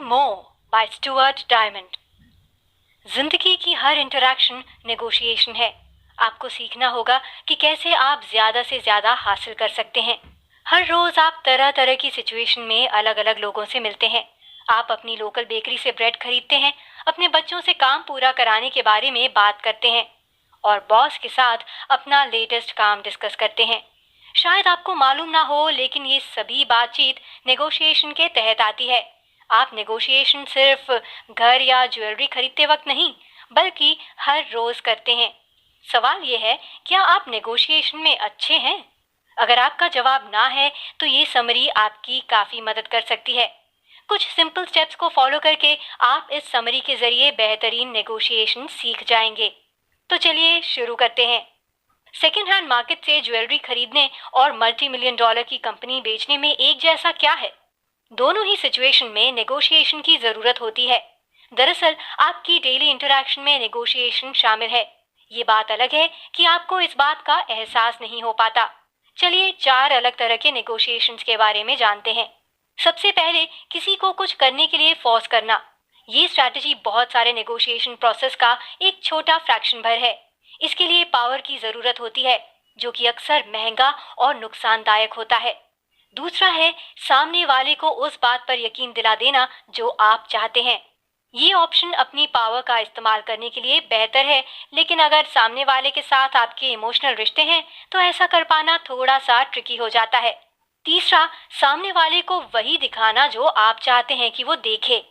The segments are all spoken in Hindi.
More by Stuart diamond. जिंदगी की हर इंटरैक्शन नेगोशिएशन है। आपको सीखना होगा कि कैसे आप ज्यादा से ज्यादा हासिल कर सकते हैं। हर रोज आप तरह तरह की सिचुएशन में अलग अलग लोगों से मिलते हैं। आप अपनी लोकल बेकरी से ब्रेड खरीदते हैं, अपने बच्चों से काम पूरा कराने के बारे में बात करते हैं और बॉस के साथ अपना लेटेस्ट काम डिस्कस करते हैं। शायद आपको मालूम ना हो, लेकिन ये सभी बातचीत नेगोशिएशन के तहत आती है। आप नेगोशिएशन सिर्फ घर या ज्वेलरी खरीदते वक्त नहीं, बल्कि हर रोज करते हैं। सवाल ये है, क्या आप नेगोशिएशन में अच्छे हैं? अगर आपका जवाब ना है, तो ये समरी आपकी काफी मदद कर सकती है। कुछ सिंपल स्टेप्स को फॉलो करके आप इस समरी के जरिए बेहतरीन नेगोशिएशन सीख जाएंगे। तो चलिए शुरू करते हैं। सेकेंड हैंड मार्केट से ज्वेलरी खरीदने और मल्टी मिलियन डॉलर की कंपनी बेचने में एक जैसा क्या है? दोनों ही सिचुएशन में नेगोशिएशन की जरूरत होती है। दरअसल आपकी डेली इंटरैक्शन में नेगोशिएशन शामिल है। ये बात अलग है कि आपको इस बात का एहसास नहीं हो पाता। चलिए 4 अलग तरह के नेगोशिएशंस के बारे में जानते हैं। सबसे पहले, किसी को कुछ करने के लिए फोर्स करना। ये स्ट्रैटेजी बहुत सारे नेगोशिएशन प्रोसेस का एक छोटा फ्रैक्शन भर है। इसके लिए पावर की जरूरत होती है, जो कि अक्सर महंगा और नुकसानदायक होता है। दूसरा है सामने वाले को उस बात पर यकीन दिला देना जो आप चाहते हैं। ये ऑप्शन अपनी पावर का इस्तेमाल करने के लिए बेहतर है, लेकिन अगर सामने वाले के साथ आपके इमोशनल रिश्ते हैं, तो ऐसा कर पाना थोड़ा सा ट्रिकी हो जाता है। तीसरा, सामने वाले को वही दिखाना जो आप चाहते हैं कि वो देखे।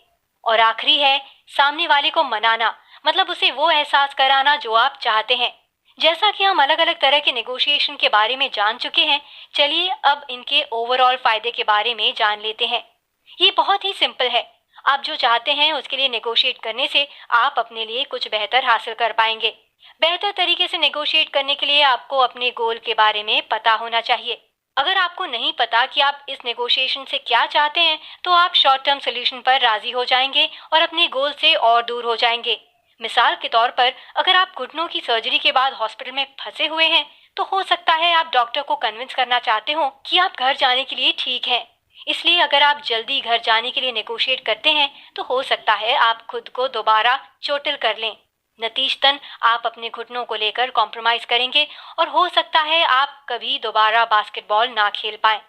और आखिरी है सामने वाले को मनाना, मतलब उसे वो एहसास कराना जो आप चाहते हैं। जैसा कि हम अलग अलग तरह के नेगोशिएशन के बारे में जान चुके हैं, चलिए अब इनके ओवरऑल फायदे के बारे में जान लेते हैं। ये बहुत ही सिंपल है। आप जो चाहते हैं उसके लिए नेगोशिएट करने से आप अपने लिए कुछ बेहतर हासिल कर पाएंगे। बेहतर तरीके से नेगोशिएट करने के लिए आपको अपने गोल के बारे में पता होना चाहिए। अगर आपको नहीं पता कि आप इस नेगोशिएशन से क्या चाहते हैं, तो आप शॉर्ट टर्म सोल्यूशन पर राजी हो जाएंगे और अपने गोल से और दूर हो जाएंगे। मिसाल के तौर पर, अगर आप घुटनों की सर्जरी के बाद हॉस्पिटल में फंसे हुए हैं, तो हो सकता है आप डॉक्टर को कन्विंस करना चाहते हो कि आप घर जाने के लिए ठीक हैं। इसलिए अगर आप जल्दी घर जाने के लिए नेगोशिएट करते हैं, तो हो सकता है आप खुद को दोबारा चोटिल कर लें। नतीजतन आप अपने घुटनों को लेकर कॉम्प्रोमाइज करेंगे और हो सकता है आप कभी दोबारा बास्केटबॉल ना खेल पाएं।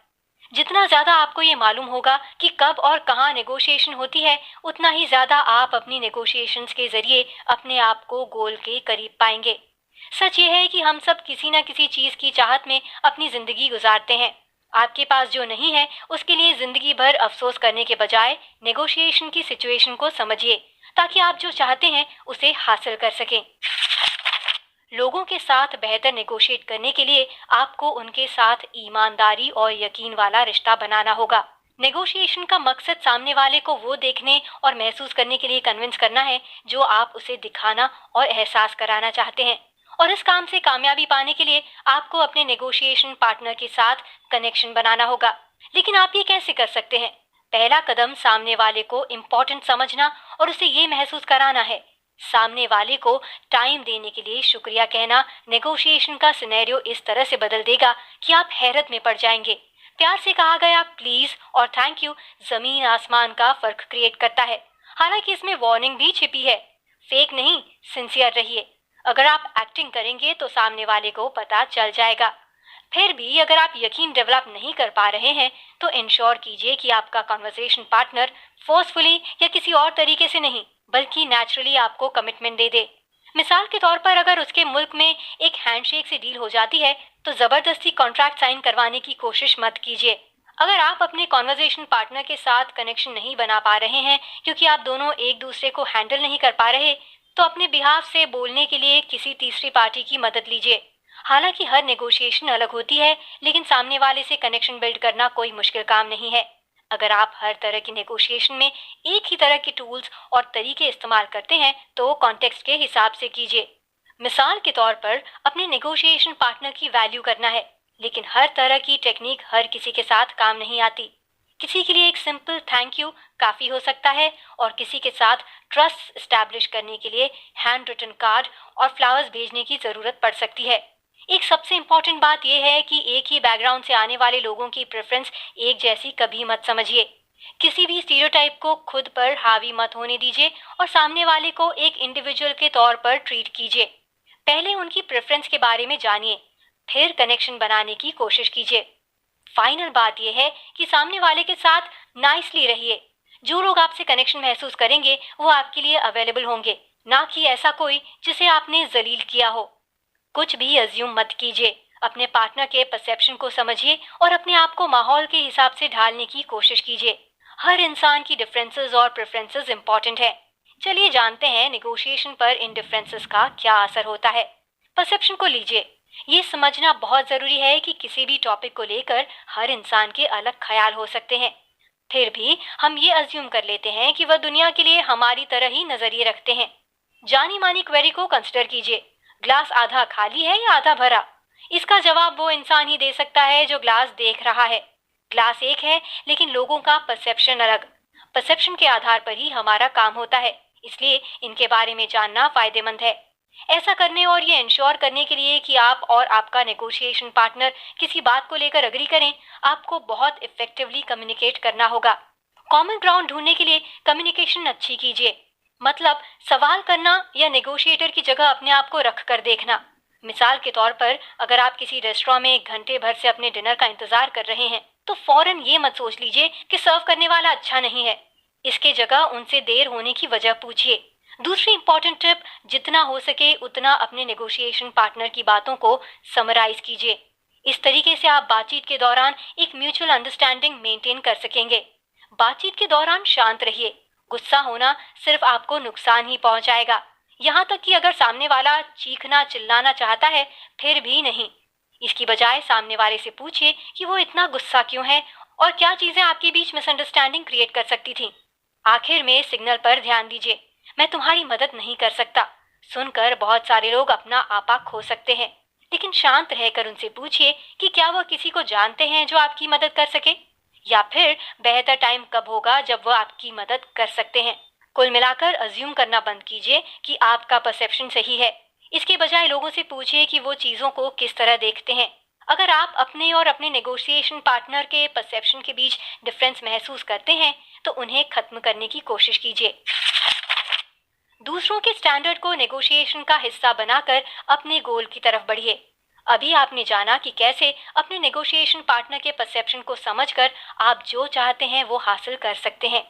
जितना ज्यादा आपको ये मालूम होगा कि कब और कहाँ नेगोशिएशन होती है, उतना ही ज्यादा आप अपनी नेगोशिएशंस के जरिए अपने आप को गोल के करीब पाएंगे। सच ये है कि हम सब किसी न किसी चीज की चाहत में अपनी जिंदगी गुजारते हैं। आपके पास जो नहीं है, उसके लिए जिंदगी भर अफसोस करने के बजाय नेगोशिएशन की सिचुएशन को समझिए, ताकि आप जो चाहते हैं उसे हासिल कर सकें। लोगों के साथ बेहतर नेगोशिएट करने के लिए आपको उनके साथ ईमानदारी और यकीन वाला रिश्ता बनाना होगा। नेगोशिएशन का मकसद सामने वाले को वो देखने और महसूस करने के लिए कन्विंस करना है जो आप उसे दिखाना और एहसास कराना चाहते हैं। और इस काम से कामयाबी पाने के लिए आपको अपने नेगोशिएशन पार्टनर के साथ कनेक्शन बनाना होगा। लेकिन आप ये कैसे कर सकते हैं? पहला कदम सामने वाले को इम्पोर्टेंट समझना और उसे ये महसूस कराना है। सामने वाले को टाइम देने के लिए शुक्रिया कहना नेगोशिएशन का सिनेरियो इस तरह से बदल देगा कि आप हैरत में पड़ जाएंगे। प्यार से कहा गया प्लीज और थैंक यू जमीन आसमान का फर्क क्रिएट करता है। हालांकि इसमें वार्निंग भी छिपी है। फेक नहीं, सिंसियर रहिए। अगर आप एक्टिंग करेंगे तो सामने वाले को पता चल जाएगा। फिर भी अगर आप यकीन डेवलप नहीं कर पा रहे हैं, तो इंश्योर कीजिए कि आपका कन्वर्सेशन पार्टनर फोर्सफुली या किसी और तरीके से नहीं, बल्कि नेचुरली आपको कमिटमेंट दे दे। मिसाल के तौर पर, अगर उसके मुल्क में एक हैंडशेक से डील हो जाती है, तो जबरदस्ती कॉन्ट्रैक्ट साइन करवाने की कोशिश मत कीजिए। अगर आप अपने कॉन्वर्सेशन पार्टनर के साथ कनेक्शन नहीं बना पा रहे हैं क्योंकि आप दोनों एक दूसरे को हैंडल नहीं कर पा रहे, तो अपने बिहाफ से बोलने के लिए किसी तीसरी पार्टी की मदद लीजिए। हालांकि हर नेगोशिएशन अलग होती है, लेकिन सामने वाले से कनेक्शन बिल्ड करना कोई मुश्किल काम नहीं है। अगर आप हर तरह की नेगोशिएशन में एक ही तरह के टूल्स और तरीके इस्तेमाल करते हैं, तो कॉन्टेक्स्ट के हिसाब से कीजिए। मिसाल के तौर पर, अपने नेगोशिएशन पार्टनर की वैल्यू करना है, लेकिन हर तरह की टेक्निक हर किसी के साथ काम नहीं आती। किसी के लिए एक सिंपल थैंक यू काफी हो सकता है, और किसी के साथ ट्रस्ट स्टैब्लिश करने के लिए हैंड रिटन कार्ड और फ्लावर्स भेजने की जरूरत पड़ सकती है। एक सबसे इम्पोर्टेंट बात यह है कि एक ही बैकग्राउंड से आने वाले लोगों की प्रेफरेंस एक जैसी कभी मत समझिए। किसी भी स्टीरियोटाइप को खुद पर हावी मत होने दीजिए और सामने वाले को एक इंडिविजुअल के तौर पर ट्रीट कीजिए। पहले उनकी प्रेफरेंस के बारे में जानिए, फिर कनेक्शन बनाने की कोशिश कीजिए। फाइनल बात यह है कि सामने वाले के साथ नाइसली रहिए। जो लोग आपसे कनेक्शन महसूस करेंगे वो आपके लिए अवेलेबल होंगे, ना कि ऐसा कोई जिसे आपने जलील किया हो। कुछ भी अज्यूम मत कीजिए, अपने पार्टनर के परसेप्शन को समझिए और अपने आप को माहौल के हिसाब से ढालने की कोशिश कीजिए। हर इंसान की डिफरेंसेस और प्रेफरेंसेस इंपॉर्टेंट है। चलिए जानते हैं नेगोशिएशन पर इन डिफरेंसेस का क्या असर होता है। परसेप्शन को लीजिए। ये समझना बहुत जरूरी है कि किसी भी टॉपिक को लेकर हर इंसान के अलग ख्याल हो सकते हैं। फिर भी हम ये अज्यूम कर लेते हैं कि वह दुनिया के लिए हमारी तरह ही नजरिए रखते हैं। जानी मानी क्वेरी को कंसिडर कीजिए, ग्लास आधा खाली है या आधा भरा? इसका जवाब वो इंसान ही दे सकता है जो ग्लास देख रहा है। ग्लास एक है, लेकिन लोगों का परसेप्शन अलग। परसेप्शन के आधार पर ही हमारा काम होता है, इसलिए इनके बारे में जानना फायदेमंद है। ऐसा करने और ये इंश्योर करने के लिए कि आप और आपका नेगोशिएशन पार्टनर किसी बात को लेकर अग्री करें, आपको बहुत इफेक्टिवली कम्युनिकेट करना होगा। कॉमन ग्राउंड ढूंढने के लिए कम्युनिकेशन अच्छी कीजिए, मतलब सवाल करना या नेगोशिएटर की जगह अपने आप को रख कर देखना। मिसाल के तौर पर, अगर आप किसी रेस्टोरेंट में एक घंटे भर से अपने डिनर का इंतजार कर रहे हैं, तो फौरन ये मत सोच लीजिए कि सर्व करने वाला अच्छा नहीं है। इसके जगह उनसे देर होने की वजह पूछिए। दूसरी इंपॉर्टेंट टिप, जितना हो सके उतना अपने नेगोशिएशन पार्टनर की बातों को समराइज कीजिए। इस तरीके से आप बातचीत के दौरान एक म्यूचुअल अंडरस्टैंडिंग मेंटेन कर सकेंगे। बातचीत के दौरान शांत रहिए। गुस्सा होना सिर्फ आपको नुकसान ही पहुंचाएगा। यहाँ तक कि अगर सामने वाला चीखना चिल्लाना चाहता है, फिर भी नहीं। इसकी बजाय सामने वाले से पूछिए कि वो इतना गुस्सा क्यों है और क्या चीजें आपके बीच मिसअंडरस्टैंडिंग क्रिएट कर सकती थी। आखिर में सिग्नल पर ध्यान दीजिए, मैं तुम्हारी मदद नहीं कर सकता। सुनकर बहुत सारे लोग अपना आपा खो सकते हैं, लेकिन शांत रहकर उनसे पूछिए कि क्या वह किसी को जानते हैं जो आपकी मदद कर सके, या फिर बेहतर टाइम कब होगा जब वह आपकी मदद कर सकते हैं। कुल मिलाकर अज्यूम करना बंद कीजिए कि आपका परसेप्शन सही है। इसके बजाय लोगों से पूछिए कि वो चीजों को किस तरह देखते हैं। अगर आप अपने और अपने नेगोशिएशन पार्टनर के परसेप्शन के बीच डिफरेंस महसूस करते हैं, तो उन्हें खत्म करने की कोशिश कीजिए। दूसरों के स्टैंडर्ड को नेगोशिएशन का हिस्सा बनाकर अपने गोल की तरफ बढ़िए। अभी आपने जाना कि कैसे अपने नेगोशिएशन पार्टनर के परसेप्शन को समझकर आप जो चाहते हैं वो हासिल कर सकते हैं।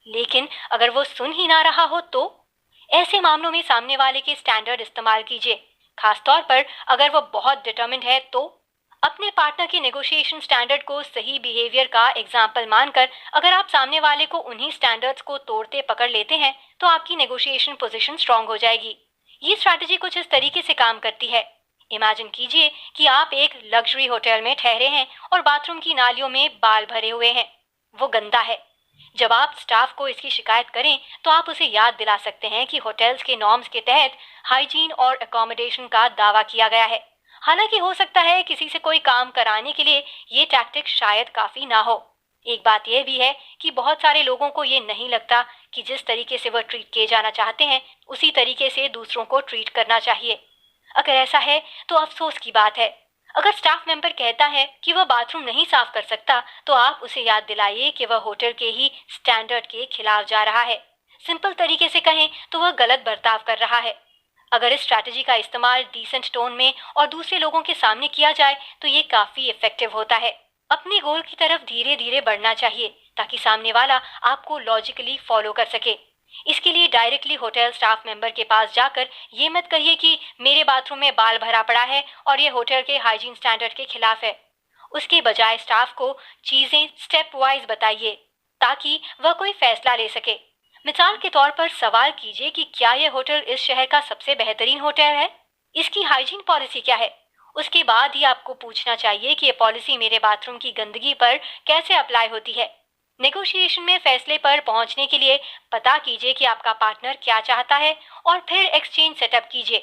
लेकिन अगर वो सुन ही ना रहा हो, तो ऐसे मामलों में सामने वाले के स्टैंडर्ड इस्तेमाल कीजिए। खासतौर पर अगर वो बहुत डिटर्मिन्ड है, तो अपने पार्टनर के नेगोशिएशन स्टैंडर्ड को सही बिहेवियर का एग्जाम्पल मानकर अगर आप सामने वाले को उन्हीं स्टैंडर्ड्स को तोड़ते पकड़ लेते हैं, तो आपकी नेगोशिएशन पोजीशन स्ट्रांग हो जाएगी। ये स्ट्रैटेजी कुछ इस तरीके से काम करती है। इमेजिन कीजिए कि आप एक लग्जरी होटल में ठहरे हैं और बाथरूम की नालियों में बाल भरे हुए हैं। वो गंदा है। जब आप स्टाफ को इसकी शिकायत करें, तो आप उसे याद दिला सकते हैं कि होटल्स के नॉर्म्स के तहत हाइजीन और अकोमोडेशन का दावा किया गया है। हालांकि हो सकता है किसी से कोई काम कराने के लिए ये टैक्टिक शायद काफी ना हो। एक बात यह भी है कि बहुत सारे लोगों को ये नहीं लगता कि जिस तरीके से वह ट्रीट किए जाना चाहते हैं, उसी तरीके से दूसरों को ट्रीट करना चाहिए। अगर ऐसा है तो अफसोस की बात है। अगर स्टाफ मेंबर कहता है कि वह बाथरूम नहीं साफ कर सकता, तो आप उसे याद दिलाइए कि वह होटल के ही स्टैंडर्ड के खिलाफ जा रहा है। सिंपल तरीके से कहें तो वह गलत बर्ताव कर रहा है। अगर इस स्ट्रैटेजी का इस्तेमाल डिसेंट टोन में और दूसरे लोगों के सामने किया जाए, तो ये काफी इफेक्टिव होता है। अपने गोल की तरफ धीरे धीरे बढ़ना चाहिए, ताकि सामने वाला आपको लॉजिकली फॉलो कर सके। इसके लिए डायरेक्टली होटल स्टाफ मेंबर के पास जाकर ये मत कहिए कि मेरे बाथरूम में बाल भरा पड़ा है और ये होटल के हाइजीन स्टैंडर्ड के खिलाफ है। उसके बजाय स्टाफ को चीजें स्टेप वाइज बताइए, ताकि वह कोई फैसला ले सके। मिसाल के तौर पर सवाल कीजिए कि क्या यह होटल इस शहर का सबसे बेहतरीन होटल है? इसकी हाइजीन पॉलिसी क्या है? उसके बाद ही आपको पूछना चाहिए कि यह पॉलिसी मेरे बाथरूम की गंदगी पर कैसे अप्लाई होती है। नेगोशिएशन में फैसले पर पहुंचने के लिए पता कीजिए कि आपका पार्टनर क्या चाहता है और फिर एक्सचेंज सेटअप कीजिए।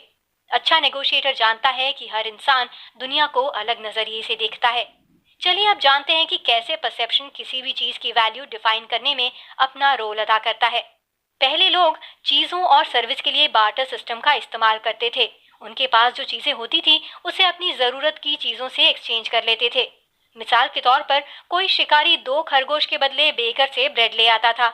अच्छा नेगोशिएटर जानता है कि हर इंसान दुनिया को अलग नजरिए से देखता है। चलिए अब जानते हैं कि कैसे परसेप्शन किसी भी चीज की वैल्यू डिफाइन करने में अपना रोल अदा करता है। पहले लोग चीजों और सर्विस के लिए बार्टर सिस्टम का इस्तेमाल करते थे। उनके पास जो चीजें होती थी, उसे अपनी जरूरत की चीजों से एक्सचेंज कर लेते थे। मिसाल के तौर पर कोई शिकारी 2 खरगोश के बदले बेकर से ब्रेड ले आता था।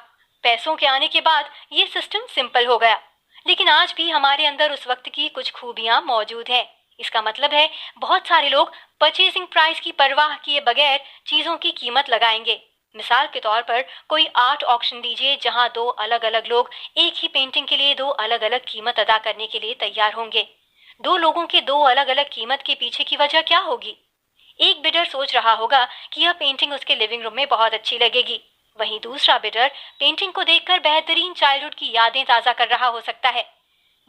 पैसों के आने के बाद ये सिस्टम सिंपल हो गया, लेकिन आज भी हमारे अंदर उस वक्त की कुछ खूबियां मौजूद हैं। इसका मतलब है बहुत सारे लोग परचेजिंग प्राइस की परवाह किए बगैर चीजों की कीमत लगाएंगे। मिसाल के तौर पर कोई आर्ट ऑक्शन लीजिए जहां 2 अलग-अलग लोग एक ही पेंटिंग के लिए 2 अलग-अलग कीमत अदा करने के लिए तैयार होंगे। 2 लोगों के 2 अलग-अलग कीमत के पीछे की वजह क्या होगी? एक बिडर सोच रहा होगा कि यह पेंटिंग उसके लिविंग रूम में बहुत अच्छी लगेगी, वहीं दूसरा बिडर पेंटिंग को देखकर बेहतरीन चाइल्डहुड की यादें ताजा कर रहा हो सकता है।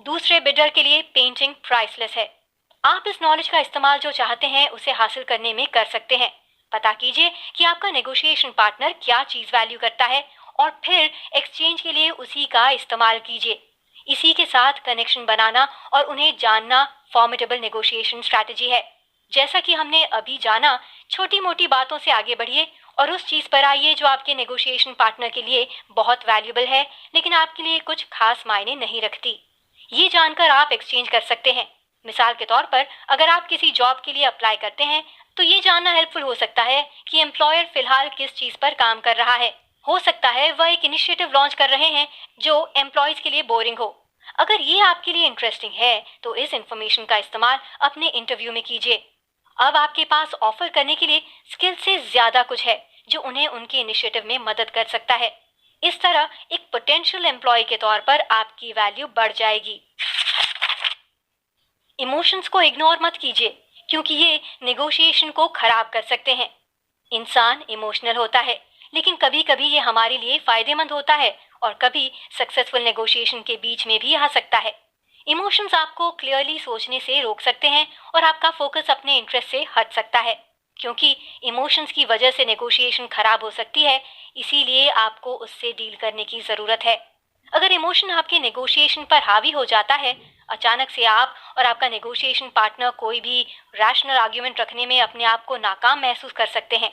दूसरे बिडर के लिए पेंटिंग प्राइसलेस है। आप इस नॉलेज का इस्तेमाल जो चाहते हैं उसे हासिल करने में कर सकते हैं। पता कीजिए कि आपका नेगोशिएशन पार्टनर क्या चीज वैल्यू करता है और फिर एक्सचेंज के लिए उसी का इस्तेमाल कीजिए। इसी के साथ कनेक्शन बनाना और उन्हें जानना फॉर्मिडेबल नेगोशिएशन स्ट्रैटेजी है। जैसा कि हमने अभी जाना, छोटी मोटी बातों से आगे बढ़िए और उस चीज पर आइए जो आपके नेगोशिएशन पार्टनर के लिए बहुत वैल्यूबल है लेकिन आपके लिए कुछ खास मायने नहीं रखती। ये जानकर आप एक्सचेंज कर सकते हैं। मिसाल के तौर पर अगर आप किसी जॉब के लिए अप्लाई करते हैं तो ये जानना हेल्पफुल हो सकता है कि एम्प्लॉयर फिलहाल किस चीज पर काम कर रहा है। हो सकता है वह एक इनिशिएटिव लॉन्च कर रहे हैं जो एम्प्लॉयज के लिए बोरिंग हो। अगर ये आपके लिए इंटरेस्टिंग है तो इस इंफॉर्मेशन का इस्तेमाल अपने इंटरव्यू में कीजिए। अब आपके पास ऑफर करने के लिए स्किल से ज्यादा कुछ है जो उन्हें उनके इनिशिएटिव में मदद कर सकता है। इस तरह एक पोटेंशियल एम्प्लॉय के तौर पर आपकी वैल्यू बढ़ जाएगी। इमोशंस को इग्नोर मत कीजिए क्योंकि ये नेगोशिएशन को खराब कर सकते हैं। इंसान इमोशनल होता है, लेकिन कभी कभी ये हमारे लिए फायदेमंद होता है और कभी सक्सेसफुल नेगोशिएशन के बीच में भी आ सकता है। इमोशंस आपको क्लियरली सोचने से रोक सकते हैं और आपका फोकस अपने इंटरेस्ट से हट सकता है। क्योंकि इमोशंस की वजह से नेगोशिएशन खराब हो सकती है, इसीलिए आपको उससे डील करने की जरूरत है। अगर इमोशन आपके नेगोशिएशन पर हावी हो जाता है, अचानक से आप और आपका नेगोशिएशन पार्टनर कोई भी रैशनल आर्ग्यूमेंट रखने में अपने आप को नाकाम महसूस कर सकते हैं।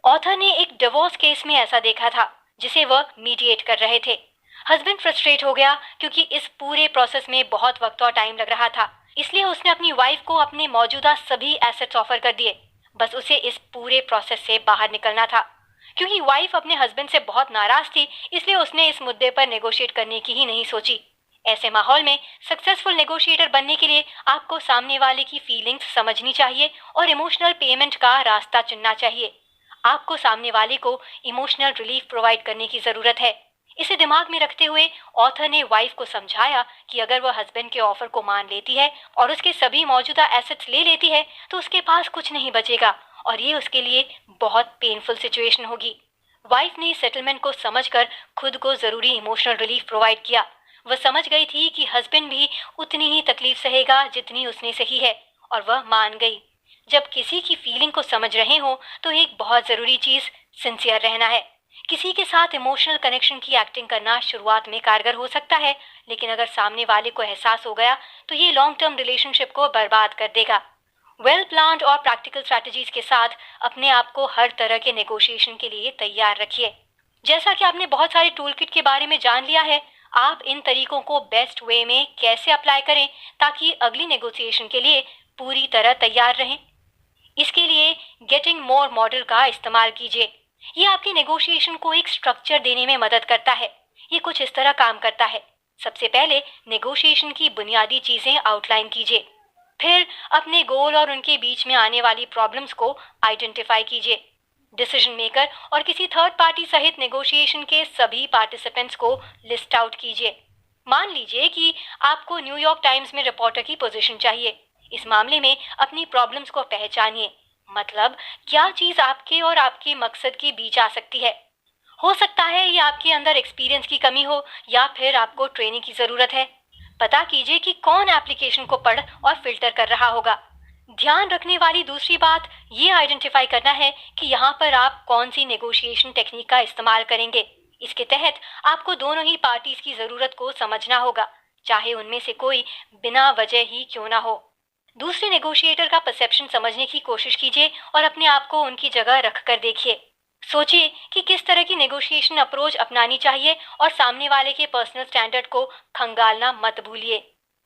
ऑथर ने एक डिवोर्स केस में ऐसा देखा था जिसे वह मीडिएट कर रहे थे। हस्बैंड फ्रस्ट्रेट हो गया क्योंकि इस पूरे प्रोसेस में बहुत वक्त और टाइम लग रहा था, इसलिए उसने अपनी वाइफ को अपने मौजूदा सभी एसेट्स ऑफर कर दिए। बस उसे इस पूरे प्रोसेस से बाहर निकलना था। क्योंकि वाइफ अपने हस्बैंड से बहुत नाराज थी, इसलिए उसने इस मुद्दे पर नेगोशिएट करने की ही नहीं सोची। ऐसे माहौल में सक्सेसफुल नेगोशिएटर बनने के लिए आपको सामने वाले की फीलिंग्स समझनी चाहिए और इमोशनल पेमेंट का रास्ता चुनना चाहिए। आपको सामने वाले को इमोशनल रिलीफ प्रोवाइड करने की जरूरत है। इसे दिमाग में रखते हुए ऑथर ने वाइफ को समझाया कि अगर वह हस्बैंड के ऑफर को मान लेती है और उसके सभी मौजूदा एसेट्स ले लेती है तो उसके पास कुछ नहीं बचेगा और ये उसके लिए बहुत पेनफुल सिचुएशन होगी। वाइफ ने सेटलमेंट को समझकर खुद को जरूरी इमोशनल रिलीफ प्रोवाइड किया। वह समझ गई थी कि हस्बैंड भी उतनी ही तकलीफ सहेगा जितनी उसने सही है, और वह मान गई। जब किसी की फीलिंग को समझ रहे हो तो एक बहुत जरूरी चीज सिंसियर रहना है। किसी के साथ इमोशनल कनेक्शन की एक्टिंग करना शुरुआत में कारगर हो सकता है, लेकिन अगर सामने वाले को एहसास हो गया तो ये लॉन्ग टर्म रिलेशनशिप को बर्बाद कर देगा। वेल प्लान्ड और प्रैक्टिकल स्ट्रैटेजीज के साथ अपने आप को हर तरह के नेगोशिएशन के लिए तैयार रखिए। जैसा कि आपने बहुत सारे टूल किट के बारे में जान लिया है, आप इन तरीकों को बेस्ट वे में कैसे अप्लाई करें ताकि अगली नेगोशिएशन के लिए पूरी तरह तैयार रहें। इसके लिए गेटिंग मोर मॉडल का इस्तेमाल कीजिए। ये आपके नेगोशिएशन को एक स्ट्रक्चर देने में मदद करता है। ये कुछ इस तरह काम करता है। सबसे पहले नेगोशिएशन की बुनियादी चीजें आउटलाइन कीजिए। फिर अपने गोल और उनके बीच में आने वाली प्रॉब्लम्स को आइडेंटिफाई कीजिए। डिसीजन मेकर और किसी थर्ड पार्टी सहित नेगोशिएशन के सभी पार्टिसिपेंट्स को लिस्ट आउट कीजिए। मान लीजिए कि आपको न्यूयॉर्क टाइम्स में रिपोर्टर की पोजीशन चाहिए। इस मामले में अपनी प्रॉब्लम्स को पहचानिए, मतलब क्या चीज आपके और आपके मकसद के बीच आ सकती है। हो सकता है ये आपके अंदर एक्सपीरियंस की कमी हो या फिर आपको ट्रेनिंग की जरूरत है। पता कीजिए कि कौन एप्लीकेशन को पढ़ और फिल्टर कर रहा होगा। ध्यान रखने वाली दूसरी बात ये आइडेंटिफाई करना है कि यहाँ पर आप कौन सी नेगोशिएशन टेक्निक का इस्तेमाल करेंगे। इसके तहत आपको दोनों ही पार्टीज की जरूरत को समझना होगा, चाहे उनमें से कोई बिना वजह ही क्यों ना हो। दूसरे नेगोशिएटर का परसेप्शन समझने की कोशिश कीजिए और अपने आप को उनकी जगह रख कर देखिए। सोचिए कि किस तरह की नेगोशिएशन अप्रोच अपनानी चाहिए और सामने वाले के पर्सनल स्टैंडर्ड को खंगालना मत भूलिए।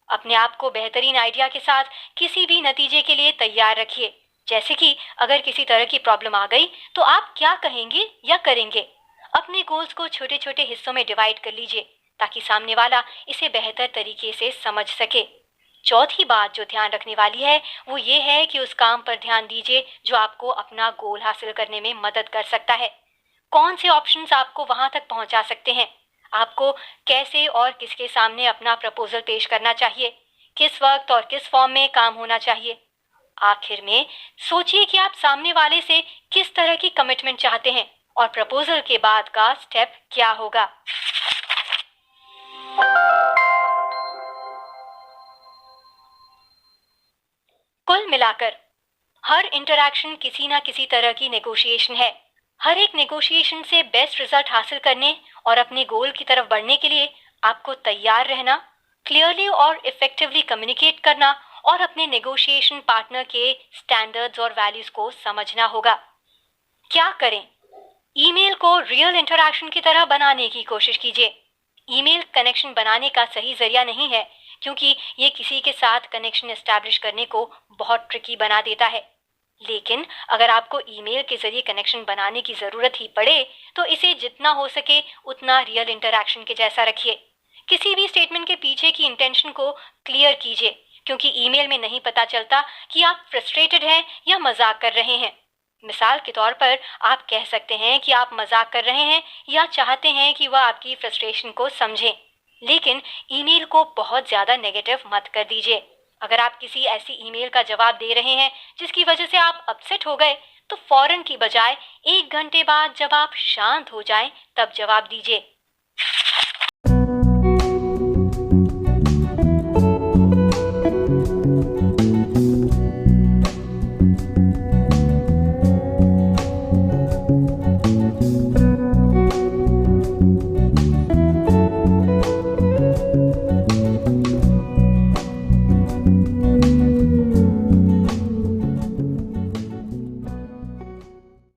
अपने आप को बेहतरीन आइडिया के साथ किसी भी नतीजे के लिए तैयार रखिए। जैसे कि अगर किसी तरह की प्रॉब्लम आ गई तो आप क्या कहेंगे या करेंगे। अपने गोल्स को छोटे छोटे हिस्सों में डिवाइड कर लीजिए ताकि सामने वाला इसे बेहतर तरीके से समझ सके। चौथी बात जो ध्यान रखने वाली है वो ये है कि उस काम पर ध्यान दीजिए जो आपको अपना गोल हासिल करने में मदद कर सकता है। कौन से ऑप्शंस आपको वहां तक पहुंचा सकते हैं, आपको कैसे और किसके सामने अपना प्रपोजल पेश करना चाहिए, किस वक्त और किस फॉर्म में काम होना चाहिए। आखिर में सोचिए कि आप सामने वाले से किस तरह की कमिटमेंट चाहते हैं और प्रपोजल के बाद का स्टेप क्या होगा। कुल मिलाकर हर इंटरैक्शन किसी ना किसी तरह की नेगोशिएशन है। हर एक नेगोशिएशन से बेस्ट रिजल्ट हासिल करने और अपने गोल की तरफ बढ़ने के लिए आपको तैयार रहना, क्लियरली और इफेक्टिवली कम्युनिकेट करना और अपने नेगोशिएशन पार्टनर के स्टैंडर्ड्स और वैल्यूज को समझना होगा। क्या करें? ईमेल को रियल इंटरैक्शन की तरह बनाने की कोशिश कीजिए। ईमेल कनेक्शन बनाने का सही जरिया नहीं है क्योंकि ये किसी के साथ कनेक्शन एस्टैब्लिश करने को बहुत ट्रिकी बना देता है। लेकिन अगर आपको ईमेल के जरिए कनेक्शन बनाने की जरूरत ही पड़े तो इसे जितना हो सके उतना रियल इंटरैक्शन के जैसा रखिए। किसी भी स्टेटमेंट के पीछे की इंटेंशन को क्लियर कीजिए क्योंकि ईमेल में नहीं पता चलता कि आप फ्रस्ट्रेटेड हैं या मजाक कर रहे हैं। मिसाल के तौर पर आप कह सकते हैं कि आप मजाक कर रहे हैं या चाहते हैं कि वह आपकी फ्रस्ट्रेशन को समझें, लेकिन ईमेल को बहुत ज्यादा नेगेटिव मत कर दीजिए। अगर आप किसी ऐसी ईमेल का जवाब दे रहे हैं जिसकी वजह से आप अपसेट हो गए तो फौरन की बजाय 1 घंटे बाद जब आप शांत हो जाएं तब जवाब दीजिए।